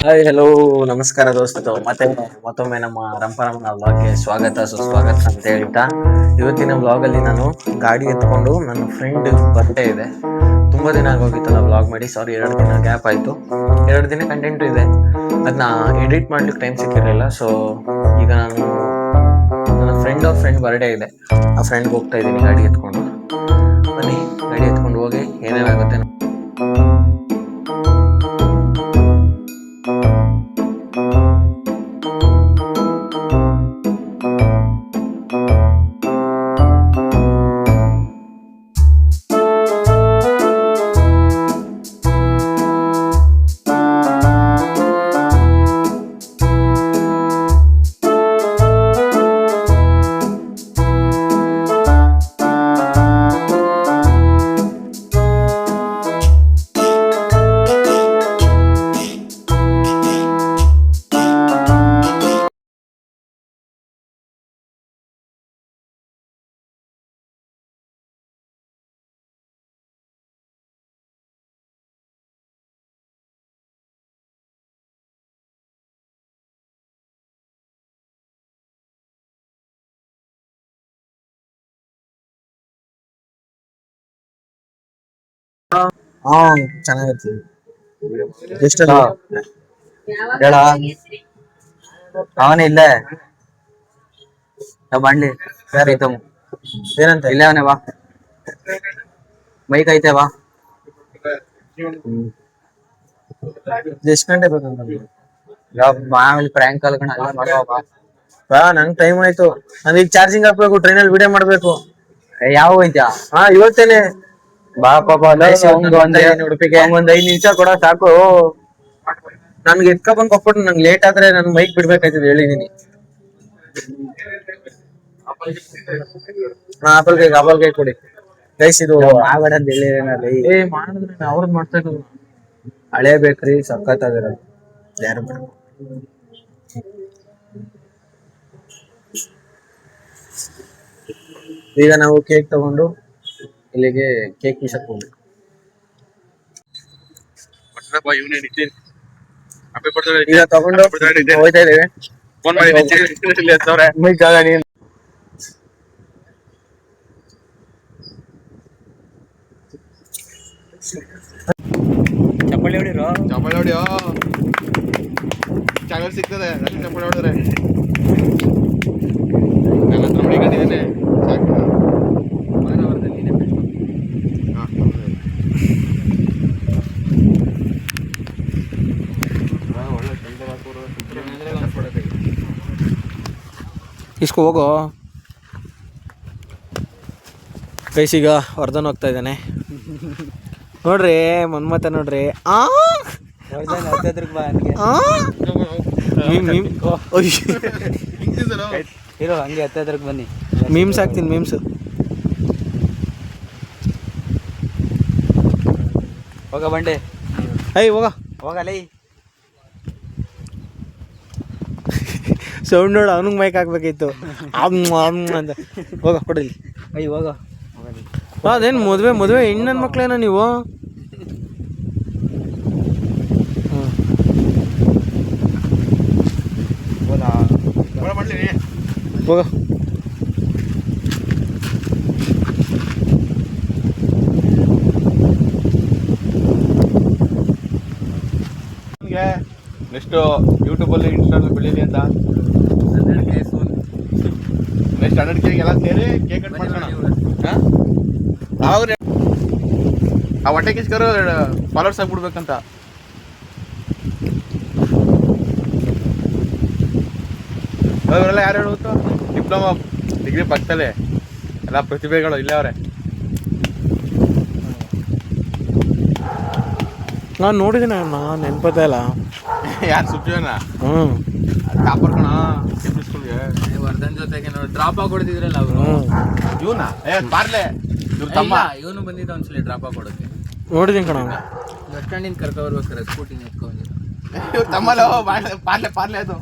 Hi hello ನಮಸ್ಕಾರ ದೋಸ್ತರು, ಮತ್ತೊಮ್ಮೆ ನಮ್ಮ ರಂಪರಮನ ಬ್ಲಾಗ್ಗೆ ಸ್ವಾಗತ ಸುಸ್ವಾಗತ ಅಂತ ಹೇಳ್ತಾ, ಇವತ್ತಿನ ಬ್ಲಾಗಲ್ಲಿ ನಾನು ಗಾಡಿ ಎತ್ಕೊಂಡು ನನ್ನ ಫ್ರೆಂಡ್ ಬರ್ಡೇ ಇದೆ. ತುಂಬ ದಿನ ಆಗೋಗಿತ್ತಲ್ಲ ಬ್ಲಾಗ್ ಮಾಡಿ, ಸಾರಿ 2 ದಿನ ಗ್ಯಾಪ್ ಆಯಿತು. 2 ದಿನ ಕಂಟೆಂಟು ಇದೆ, ಅದನ್ನ ಎಡಿಟ್ ಮಾಡ್ಲಿಕ್ಕೆ ಟೈಮ್ ಸಿಕ್ಕಿರಲಿಲ್ಲ. ಸೊ ಈಗ ನಾನು ನನ್ನ ಫ್ರೆಂಡ್ ಬರ್ಡೇ ಇದೆ, ಆ ಫ್ರೆಂಡ್ಗೆ ಹೋಗ್ತಾ ಇದ್ದೀನಿ ಗಾಡಿ ಎತ್ಕೊಂಡು. ಬನ್ನಿ ಗಾಡಿ ಎತ್ಕೊಂಡು ಹೋಗಿ ಏನೇನಾಗುತ್ತೆ. ಹಾ, ಚೆನ್ನಾಗಿರ್ತೀವಿ. ಎಷ್ಟು ಹೇಳ ಅವನೇ ಇಲ್ಲೇ ಬಂಡ್ಲಿ ಸರಿ ಏನಂತ ಇಲ್ಲೇ ಅವನೇ ಬಾ, ಬೈಕ್ ಐತೆ ಬಾ. ಎಷ್ಟು ಗಂಟೆ ಬೇಕಂತ ಮಾಮೂಲಿ ಪ್ರ್ಯಾಂಕ್ ಕಲ್ಕಣ ಎಲ್ಲ ಮಾಡುವ ಬಾ. ನಂಗೆ ಟೈಮ್ ಆಯ್ತು, ಈಗ ಚಾರ್ಜಿಂಗ್ ಹಾಕ್ಬೇಕು, ಟ್ರೈನಲ್ಲಿ ವಿಡಿಯೋ ಮಾಡ್ಬೇಕು. ಯಾವ ಹೋಯ್ತಾ? ಹಾ, ಇವತ್ತೇನೆ ಬಾ ಪಾಪ. ಉಡುಪಿಗೆ ಒಂದ್ 5 ನಿಮಿಷ ಕೊಡ ಸಾಕು. ನನ್ಗೆ ಎತ್ಕ ಬಂದ್ ಕೊಟ್ಬಿಟ್ಟು ನಂಗೆ ಲೇಟ್ ಆದ್ರೆ ನನ್ ಬೈಕ್ ಬಿಡ್ಬೇಕಾಯ್ತದೆ, ಹೇಳಿದೀನಿ. ಆಪಲ್ ಕೈ ಕೊಡಿ ಗೈಸ್. ಇದು ಆಗಡ ಅಂತ ಹೇಳಿದ್ರೆ ಮಾಡಿದ್ರೆ ಅವ್ರದ್ ಮಾಡ್ತಾ ಇರೋದು. ಹಳೆ ಬೇಕ್ರಿ, ಸಖತ್ ಆಗಿರೋದು. ಯಾರು ಬೇಡ. ಈಗ ನಾವು ಕೇಕ್ ತಗೊಂಡು ಇಲ್ಲಿಗೆ ಕೇಕ್ ಮಿಷಕ್ ಹೋಗ್ಬೇಕು. ಈಗ ತಗೊಂಡು ಹೋಯ್ತಾ ಇದ್ದೇವೆ. ಚಪ್ಪಲಿ ಹೊಡಿರೋ, ಚಪ್ಪಲಿ ಹೊಡಿಯೋ, ಚಾನಲ್ ಸಿಗ್ತದೆ. ಚಪ್ಪಲಿ ಹೊಡಿದ್ರೆ ನನ್ನ ಹತ್ರ ಹೊಡಿಕೊಂಡಿದ್ದೇನೆ. ಇಸ್ಕೊ ಹೋಗೋ ಗೈಸ್. ಈಗ ವರ್ಧನ್ ಹೋಗ್ತಾ ಇದ್ದಾನೆ ನೋಡ್ರಿ, ಮನ್ಮತ ನೋಡ್ರಿ. ಇರೋ ಹಂಗೆ ಹತ್ತದ್ರಕ್ಕೆ ಬನ್ನಿ. ಮೀಮ್ಸ್ ಹಾಕ್ತೀನಿ, ಮೀಮ್ಸ್. ಹೋಗ ಬಂಡೆ, ಹೋಗಲೇ. ಸೌಂಡ್ ನೋಡು, ಅವನಿಗೆ ಮೈಕ್ ಹಾಕ್ಬೇಕಿತ್ತು ಅಂತ. ಹೋಗ ಕೊಡಲಿ. ಹೋಗ. ಅದೇನು ಮದುವೆ ಹೆಣ್ಣು ಮಕ್ಳೇನ ನೀವು? ಹೋಗ. ನೆಕ್ಸ್ಟ್ ಯೂಟ್ಯೂಬಲ್ಲಿ ಇನ್ಸ್ಟಾದಲ್ಲಿ ಬೆಳೀಲಿ ಅಂತ ನೆಕ್ಸ್ಟ್ 100K ಎಲ್ಲ ಸೇರಿ ಕೇಕ್ ಕಟ್ ಮಾಡ್ಕೋಣ. ಅವ್ರೆ ಆ ಹೊಟ್ಟೆ ಕಿಸ್ಕರು ಫಾಲೋವರ್ಸ್ ಆಗ್ಬಿಡ್ಬೇಕಂತ. ಅವರೆಲ್ಲ ಯಾರು ಹೇಳುತ್ತೋ ಡಿಪ್ಲೊಮಾ ಡಿಗ್ರಿ ಪಕ್ಕದಲ್ಲೇ ಎಲ್ಲ ಪ್ರತಿಭೆಗಳು ಇಲ್ಲೇ ಅವ್ರೆ. ನಾನು ನೋಡಿದ್ದೀನಿ, ನಾನು ನೆನ್ಪತ್ತೆ ಇಲ್ಲ. ಯಾರು ಸುಪ್ಪಿಯೋನ? ಟಾಪರ್ ಕಣ ಸ್ಕೂಲ್ಗೆ. ವರ್ಧನ್ ಜೊತೆಗೆ ಡ್ರಾಪ್ ಕೊಡ್ತಿದ್ರಲ್ಲ ಅವರು. ಇವನ ಪಾರ್ಲೆ ಇವ್ರ ತಮ್ಮ. ಇವನು ಬಂದಿದ್ದ ಒಂದ್ಸಲಿ ಡ್ರಾಪ್ ಕೊಡೋಕೆ. ನೋಡಿದ್ದೀನಿ ಕಣ. ಲಟ್ಕಂಡಿನ ಕರ್ಕೊ ಬರ್ಬೇಕಾರೆ ಸ್ಕೂಟಿನ ಎತ್ಕೊಂಡಿದ್ರು. ಇವ್ರ ತಮ್ಮಲ್ಲ ಪಾರ್ಲೆ ಅದು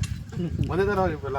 ಒಂದೇ ಥರ ಇವೆಲ್ಲ.